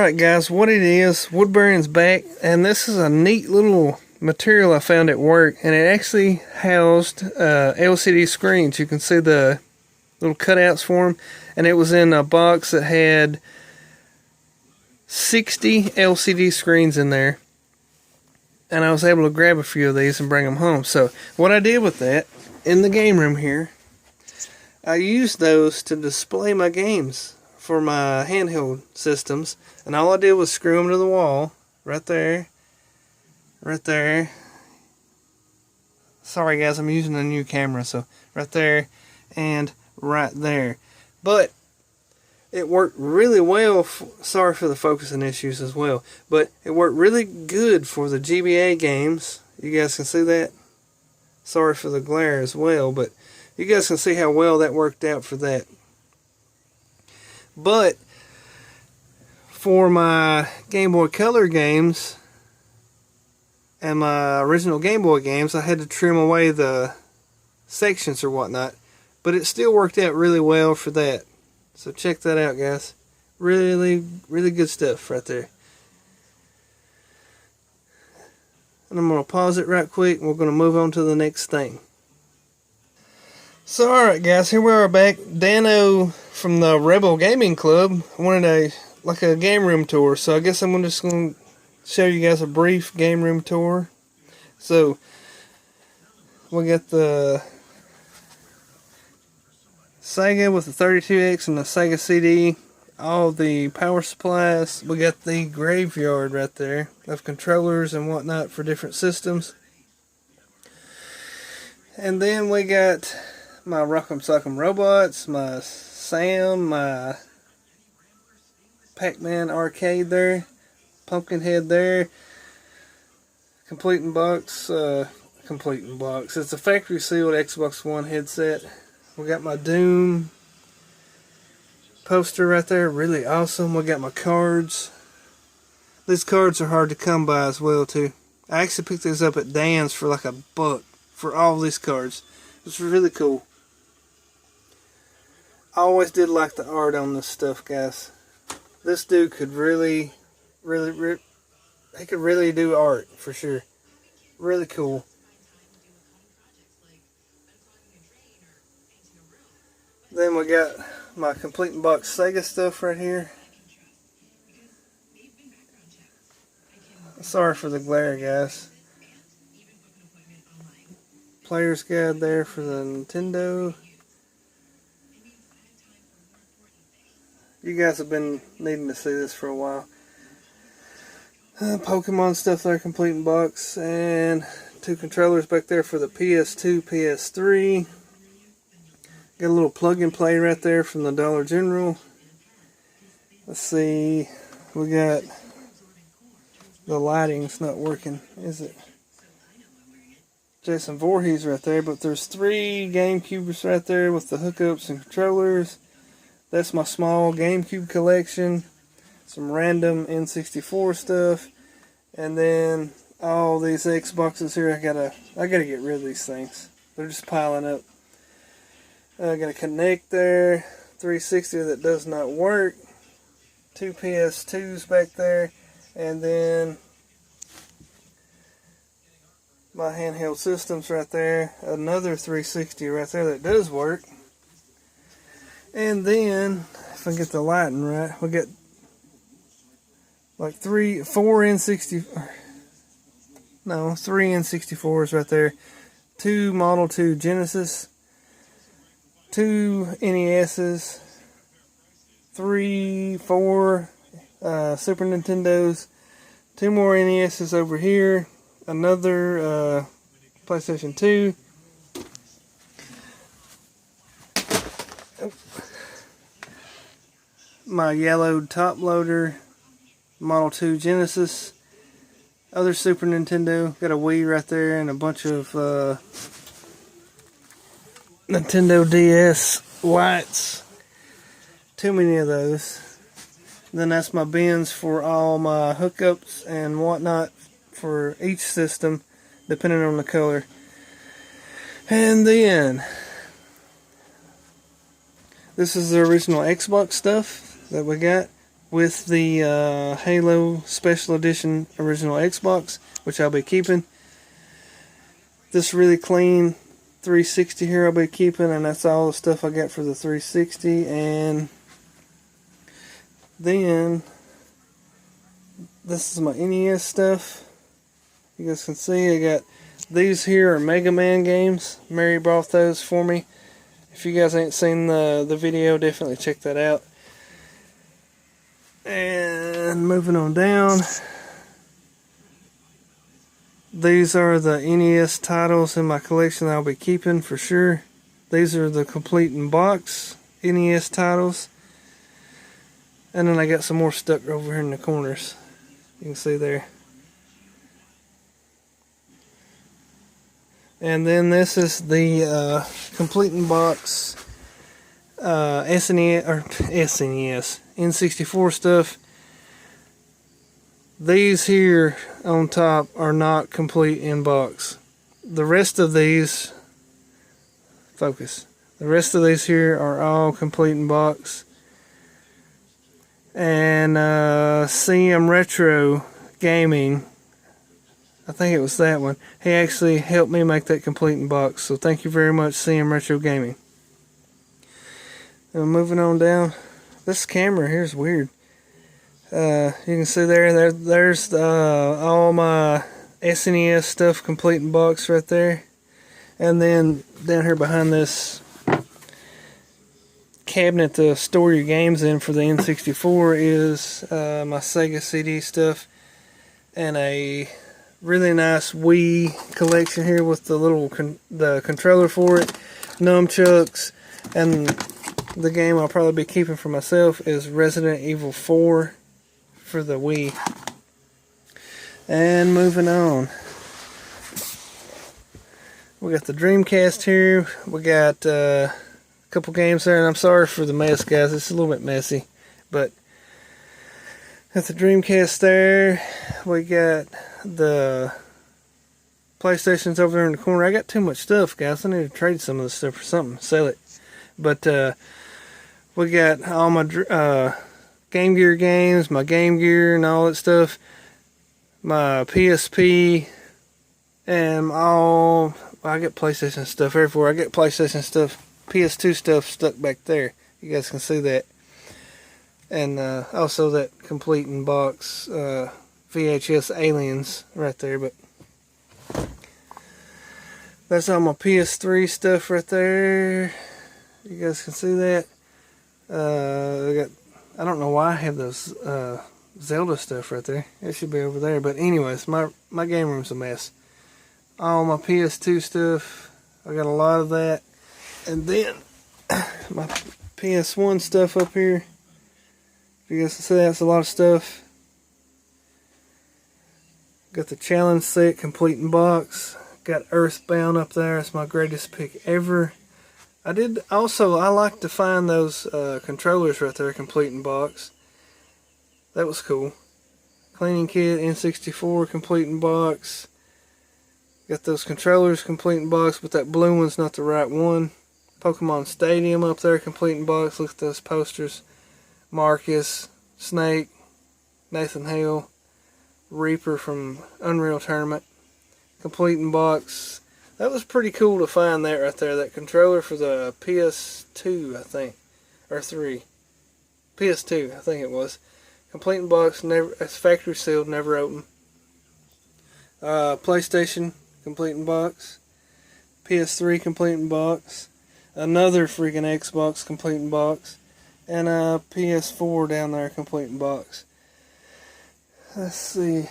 Alright guys, what it is, wood bearing's back, and this is a neat little material I found at work, and it actually housed LCD screens. You can see the little cutouts for them, and it was in a box that had 60 LCD screens in there, and I was able to grab a few of these and bring them home. So what I did with that, in the game room here, I used those to display my games for my handheld systems, and all I did was screw them to the wall right there, right there. Sorry guys, I'm using a new camera, so right there and right there. But it worked really well. Sorry for the focusing issues as well, but it worked really good for the GBA games. You guys can see that. Sorry for the glare as well, but you guys can see how well that worked out for that. But for my Game Boy Color games and my original Game Boy games, I had to trim away the sections or whatnot, but it still worked out really well for that. So check that out, guys. Really, really good stuff right there. And I'm going to pause it right quick, and we're going to move on to the next thing. So alright guys, here we are back. Dano from the Rebel Gaming Club wanted a game room tour, so I guess I'm just going to show you guys a brief game room tour. So we got the Sega with the 32X and the Sega CD, all the power supplies. We got the graveyard right there of controllers and whatnot for different systems. And then we got my Rock'em Sock'em Robots, my Sam, my Pac-Man arcade there, Pumpkinhead there, completing box. It's a factory sealed Xbox One headset. We got my Doom poster right there, really awesome. We got my cards. These cards are hard to come by as well too. I actually picked these up at Dan's for like $1 for all these cards. It's really cool. I always did like the art on this stuff, guys. This dude could really he could really do art for sure. Really cool. Then we got my complete in box Sega stuff right here. Sorry for the glare, guys. Player's guide there for the Nintendo. You guys have been needing to see this for a while. Pokemon stuff there, complete in box, and 2 controllers back there for the PS2, PS3. Got a little plug and play right there from the Dollar General. Let's see, we got the lighting's not working, is it? Jason Voorhees right there, but there's 3 GameCubes right there with the hookups and controllers. That's my small GameCube collection. Some random N64 stuff. And then all these Xboxes here. I gotta get rid of these things. They're just piling up. I got a Connect there. 360 that does not work. 2 PS2s back there. And then my handheld systems right there. Another 360 right there that does work. And then, if I get the lighting right, we got like 3 N64s right there. 2 Model 2 Genesis. 2 NESs. 4 Super Nintendos. 2 more NESs over here. Another PlayStation 2. My yellowed top loader, Model 2 Genesis, other Super Nintendo, got a Wii right there, and a bunch of Nintendo DS lights. Too many of those. Then that's my bins for all my hookups and whatnot for each system, depending on the color. And then this is the original Xbox stuff that we got. with the Halo Special Edition Original Xbox, which I'll be keeping. This really clean 360 here I'll be keeping, and that's all the stuff I got for the 360. And then this is my NES stuff. You guys can see I got these here are Mega Man games. Mary brought those for me. If you guys ain't seen the video, definitely check that out. And moving on down, these are the NES titles in my collection that I'll be keeping for sure. These are the complete in box NES titles. And then I got some more stuck over here in the corners. You can see there. And then this is the complete in box SNES N64 stuff. These here on top are not complete in box. The rest of these, focus. The rest of these here are all complete in box. And CM Retro Gaming, I think it was that one. He actually helped me make that complete in box. So thank you very much, CM Retro Gaming. And moving on down, this camera here is weird. You can see there's all my SNES stuff complete in box right there. And then down here behind this cabinet to store your games in for the N64 is my Sega CD stuff. And a really nice Wii collection here with the little the controller for it, nunchucks, and the game I'll probably be keeping for myself is Resident Evil 4 for the Wii. And moving on, we got the Dreamcast here. We got a couple games there, and I'm sorry for the mess, guys. It's a little bit messy, but got the Dreamcast there. We got the PlayStations over there in the corner. I got too much stuff, guys. I need to trade some of this stuff for something, sell it. But we got all my Game Gear games, my Game Gear and all that stuff, my PSP, and I got PlayStation stuff everywhere. I got PlayStation stuff, PS2 stuff stuck back there. You guys can see that. And also that complete in box VHS Aliens right there. But that's all my PS3 stuff right there. You guys can see that. I don't know why I have those Zelda stuff right there. It should be over there. But anyways, my game room's a mess. All my PS2 stuff, I got a lot of that. And then my PS1 stuff up here. If you guys can see, that's a lot of stuff. Got the challenge set complete in box. Got Earthbound up there. It's my greatest pick ever. I like to find those controllers right there complete in box. That was cool. Cleaning kit N64 complete in box. Got those controllers complete in box, but that blue one's not the right one. Pokemon Stadium up there complete in box. Look at those posters. Marcus, Snake, Nathan Hale, Reaper from Unreal Tournament, complete in box. That was pretty cool to find that right there. That controller for the PS2, I think, or 3. PS2, I think it was. Complete in box, it's factory sealed, never opened. PlayStation, complete in box. PS3, complete in box. Another freaking Xbox, complete in box. And a PS4 down there, complete in box. Let's see.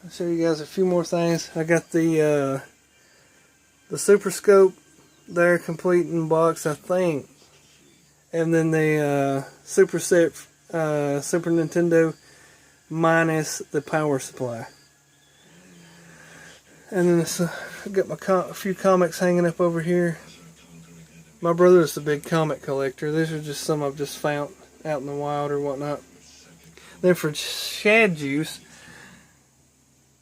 I'll show you guys a few more things. I got the Super Scope there, complete in box, I think. And then the Super Set Super Nintendo minus the power supply. And then I got a few comics hanging up over here. My brother is a big comic collector. These are just some I've just found out in the wild or whatnot. Then for Shad Juice,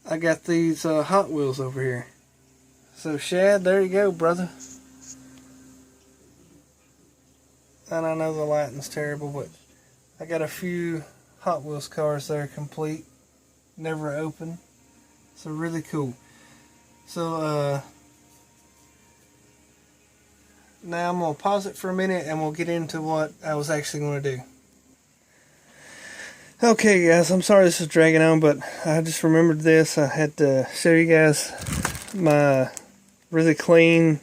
I got these Hot Wheels over here. So Shad, there you go, brother. And I know the lighting's terrible, but I got a few Hot Wheels cars that are complete, never open. So really cool. So now I'm going to pause it for a minute and we'll get into what I was actually going to do. Okay guys, I'm sorry this is dragging on, but I just remembered this. I had to show you guys my really clean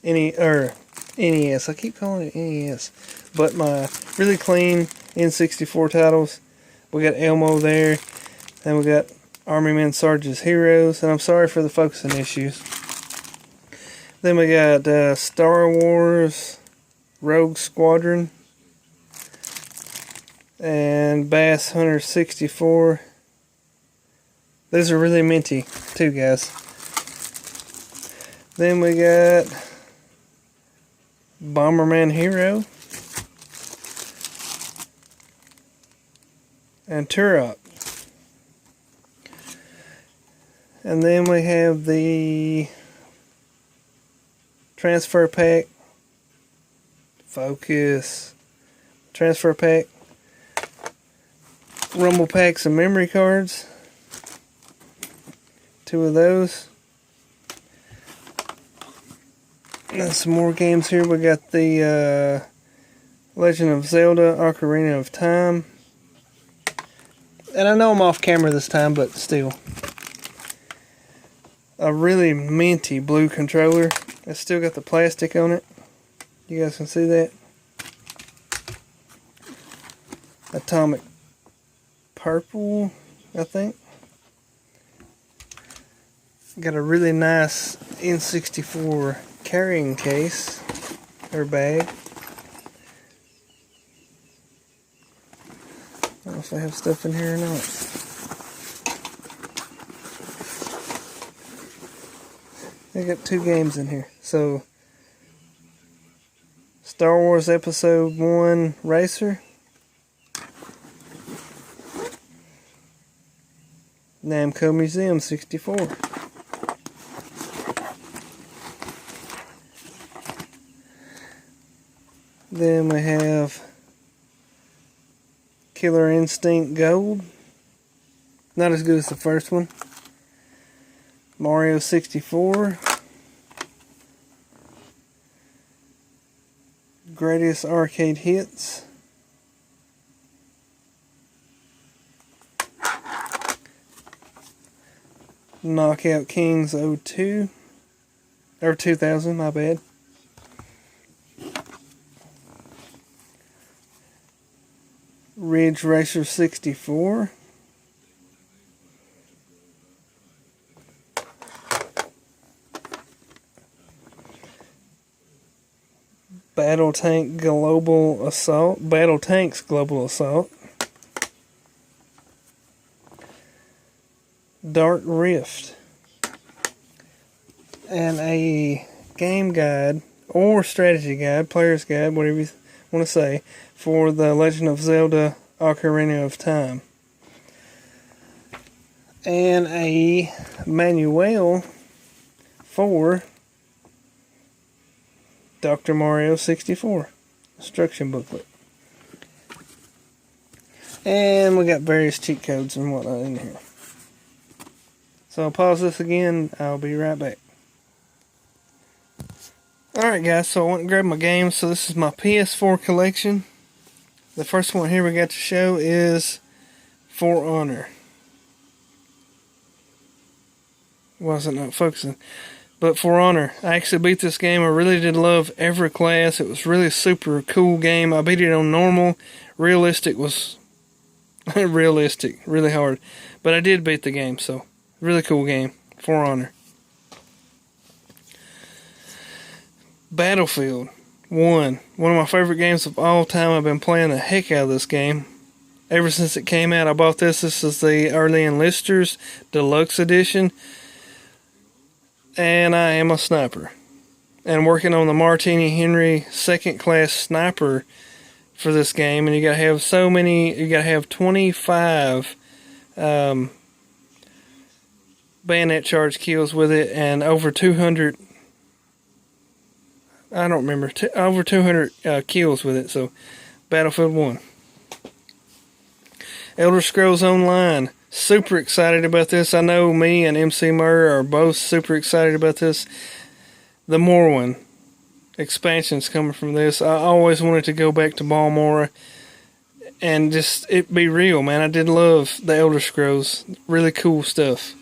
NES. I keep calling it NES. But my really clean N64 titles. We got Elmo there. Then we got Army Men Sarge's Heroes. And I'm sorry for the focusing issues. Then we got Star Wars Rogue Squadron. And Bass Hunter 64. Those are really minty too, guys. Then we got Bomberman Hero and Turok. And then we have the transfer pack. Focus. Transfer pack. Rumble packs and memory cards. 2 of those. And some more games here. We got the Legend of Zelda Ocarina of Time. And I know I'm off camera this time, but still. A really minty blue controller. It's still got the plastic on it. You guys can see that. Atomic purple, I think. Got a really nice N64 carrying case or bag. I don't know if I have stuff in here or not. I got 2 games in here. So, Star Wars Episode 1 Racer. Namco Museum 64. Then we have Killer Instinct Gold. Not as good as the first one. Mario 64. Greatest Arcade Hits. Knockout Kings 02. Or 2000, my bad. Ridge Racer 64. Battle Tanks Global Assault. Dark Rift. And a game guide or strategy guide, player's guide, whatever you want to say, for the Legend of Zelda Ocarina of Time. And a manual for Dr. Mario 64 instruction booklet. And we got various cheat codes and whatnot in here. So I'll pause this again. I'll be right back. Alright guys, so I went and grabbed my games. So this is my PS4 collection. The first one here we got to show is For Honor. Wasn't not focusing. But For Honor, I actually beat this game. I really did love every class. It was really super cool game. I beat it on normal. Realistic was realistic, really hard. But I did beat the game, so really cool game. For Honor. Battlefield 1. One of my favorite games of all time. I've been playing the heck out of this game. Ever since it came out, I bought this. This is the Early Enlisters Deluxe Edition. And I am a sniper. And working on the Martini Henry second class sniper for this game. And you gotta have so many, you gotta have 25 bayonet charge kills with it, and over 200, I don't remember, over 200 kills with it. So Battlefield 1. Elder Scrolls Online. Super excited about this. I know me and MC Murr are both super excited about this. The Morrowind expansion's coming from this. I always wanted to go back to Balmora and just it be real, man. I did love the Elder Scrolls. Really cool stuff.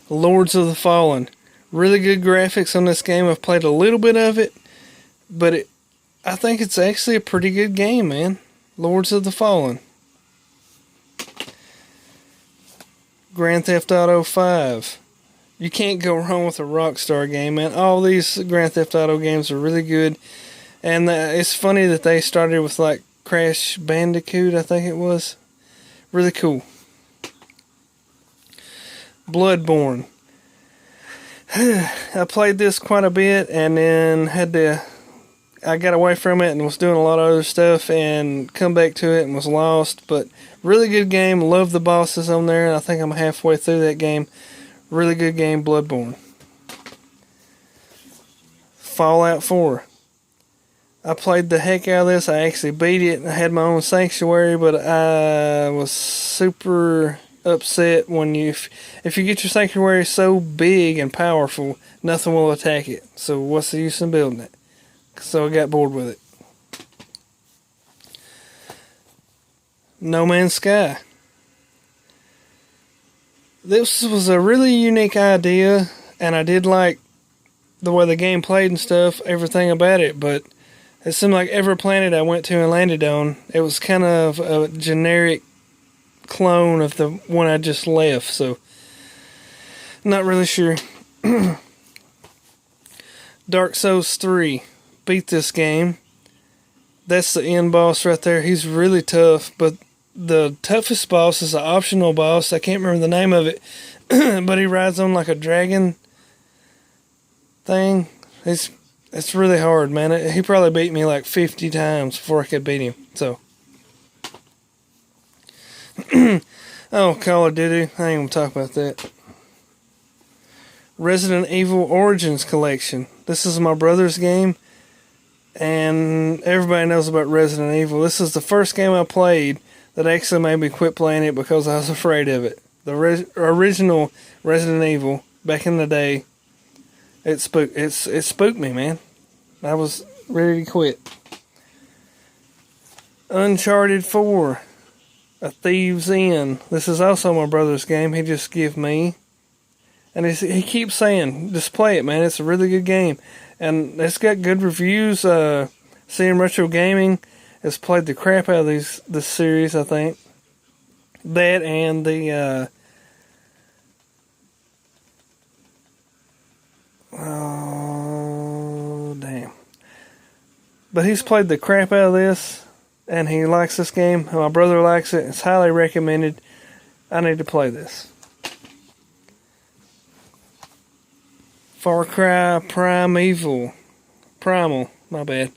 Lords of the Fallen. Really good graphics on this game. I've played a little bit of it, but I think it's actually a pretty good game, man. Lords of the Fallen. Grand Theft Auto 5. You can't go wrong with a Rockstar game, man. All these Grand Theft Auto games are really good. And it's funny that they started with like Crash Bandicoot, I think it was. Really cool. Bloodborne. I played this quite a bit and then I got away from it and was doing a lot of other stuff and come back to it and was lost. But really good game. Love the bosses on there. I think I'm halfway through that game. Really good game, Bloodborne. Fallout 4. I played the heck out of this. I actually beat it. I had my own sanctuary, but I was super upset when if you get your sanctuary so big and powerful, nothing will attack it. So what's the use in building it? So I got bored with it. No Man's Sky. This was a really unique idea, and I did like the way the game played and stuff, everything about it, but it seemed like every planet I went to and landed on, it was kind of a generic clone of the one I just left, so not really sure. Dark Souls 3. Beat this game. That's the end boss right there. He's really tough, but the toughest boss is an optional boss. I can't remember the name of it, but he rides on like a dragon thing. It's really hard, man. He probably beat me like 50 times before I could beat him. So, oh, Call of Duty. I ain't gonna talk about that. Resident Evil Origins Collection. This is my brother's game, and everybody knows about Resident Evil. This is the first game I played that actually made me quit playing it because I was afraid of it. The original Resident Evil, back in the day, it spooked me, man. I was ready to quit. Uncharted 4, A Thief's End. This is also my brother's game. He just gave me. And he keeps saying, just play it, man. It's a really good game. And it's got good reviews. CM Retro Gaming has played the crap out of this series, I think. That and the oh damn. But he's played the crap out of this, and he likes this game. My brother likes it. It's highly recommended. I need to play this. Far Cry Primal, my bad.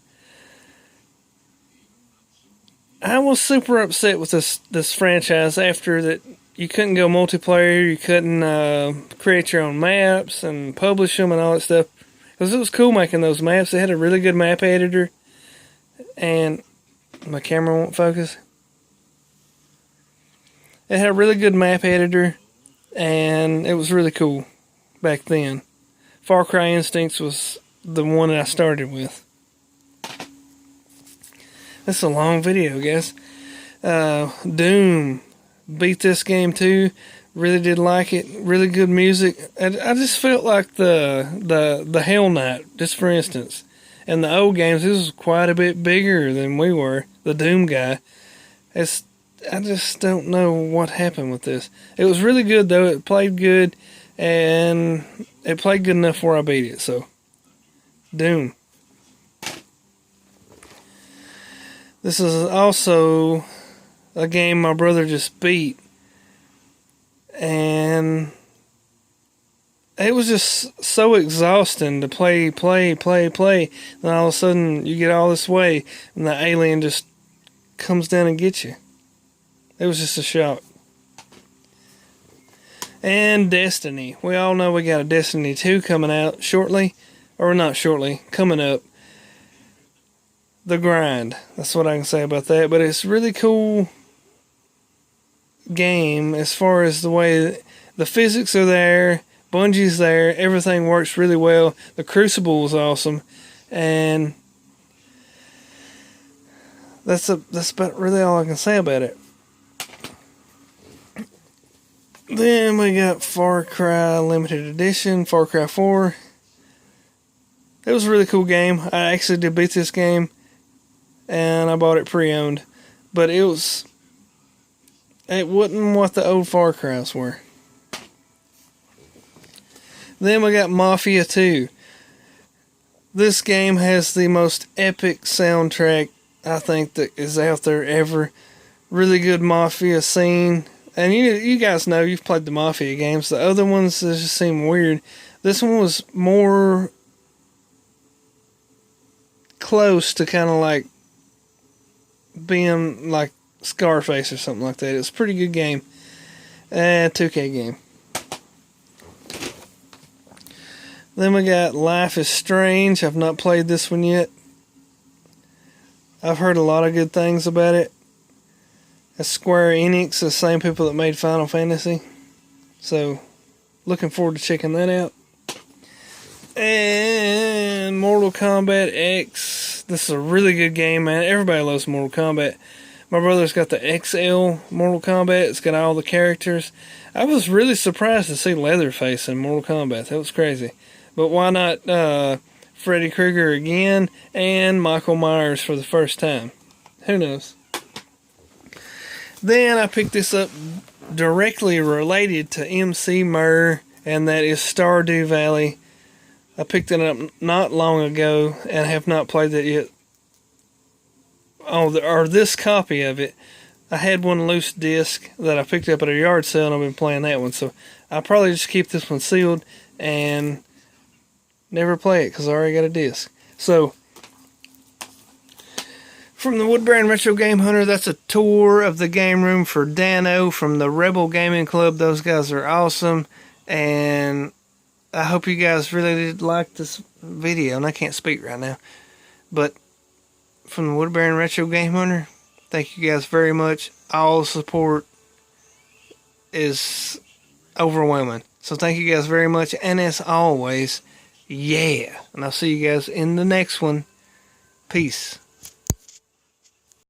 I was super upset with this franchise after that. You couldn't go multiplayer, you couldn't create your own maps and publish them and all that stuff. Because it was cool making those maps. They had a really good map editor. And my camera won't focus. It had a really good map editor, and it was really cool back then. Far Cry Instincts was the one that I started with. This is a long video, guys. Doom. Beat this game too. Really did like it. Really good music. I just felt like the Hell Knight, just for instance. In the old games, this was quite a bit bigger than we were. The Doom guy. I just don't know what happened with this. It was really good though. It played good, and it played good enough where I beat it. So, Doom. This is also a game my brother just beat, and it was just so exhausting to play. Then all of a sudden you get all this way, and the alien just comes down and gets you. It was just a shock. And Destiny. We all know we got a Destiny 2 coming out shortly, or not shortly, coming up. The Grind. That's what I can say about that. But it's really cool. game as far as the way the physics are there, Bungie's there, everything works really well. The Crucible was awesome, and that's about really all I can say about it. Then we got Far Cry Limited Edition, Far Cry 4. It was a really cool game. I actually did beat this game, and I bought it pre-owned. But it wasn't what the old Far Cry's were. Then we got Mafia 2. This game has the most epic soundtrack I think that is out there ever. Really good Mafia scene. And you guys know, you've played the Mafia games. The other ones just seem weird. This one was more close to kind of like being like Scarface or something like that. It's a pretty good game. 2K game. Then we got Life is Strange. I've not played this one yet. I've heard a lot of good things about it. It's Square Enix, the same people that made Final Fantasy. So, looking forward to checking that out. And Mortal Kombat X. This is a really good game, man. Everybody loves Mortal Kombat. My brother's got the XL Mortal Kombat. It's got all the characters. I was really surprised to see Leatherface in Mortal Kombat. That was crazy. But why not Freddy Krueger again and Michael Myers for the first time? Who knows? Then I picked this up directly related to MC Murr, and that is Stardew Valley. I picked it up not long ago and have not played that yet. Or this copy of it. I had one loose disc that I picked up at a yard sale, and I've been playing that one. So I'll probably just keep this one sealed and never play it because I already got a disc. So, from the Woodburn Retro Game Hunter, that's a tour of the game room for Dano from the Rebel Gaming Club. Those guys are awesome, and I hope you guys really did like this video. And I can't speak right now, but from the Woodburn Retro Game Hunter, thank you guys very much. All the support is overwhelming. So thank you guys very much, and as always, yeah. And I'll see you guys in the next one. Peace.